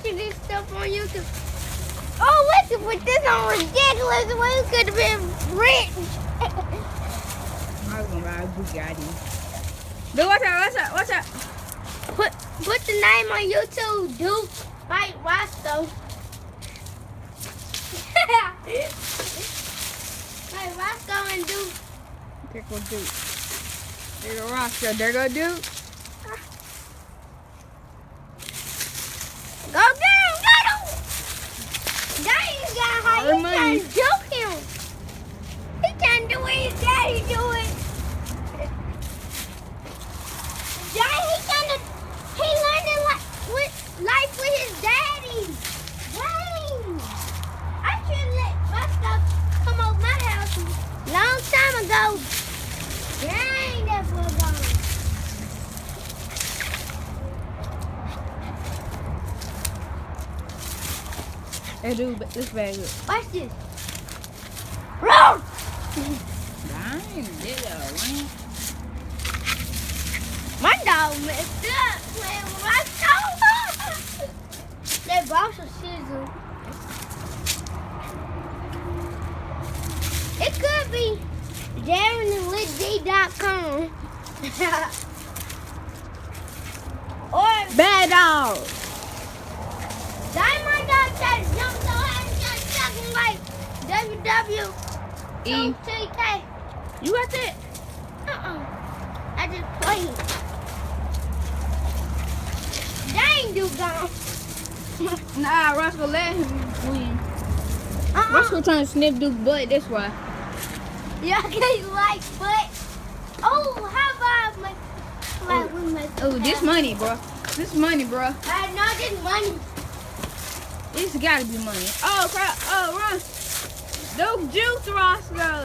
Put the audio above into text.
watching this stuff on YouTube. Oh, let's put this on ridiculous. We could have been rich. I was gonna buy a Bugatti. Dude, watch out. Put the name on YouTube, Duke Fight Roscoe. Like Roscoe and Duke. There go Duke. There go Roscoe. There go Duke. Go get him, get him! Daddy got high. Our He money. trying to joke him. He trying to do what his daddy doing. Daddy, he learning life with his daddy. Dang. I should let Roscoe come over my house a long time ago. Dang, that boy gone. Hey, dude, this bag up. Watch this. Roll! Dang, yeah, man. My dog messed up playing with my sofa. That box of scissors. It could be DarrenandLitD.com. Or Bad dog. Diamond Dog that jumped so high and got stuck in like WW2TK. You got that? I just played. Dang, dude gone. Nah, Roscoe let him win. Roscoe trying to sniff Duke's butt, that's why. Yeah, okay, like, but. Oh, how about we make. Oh, this money, bro. This money, bro. I know this money. This gotta be money. Oh, crap. Oh, run. Duke juice, Roscoe.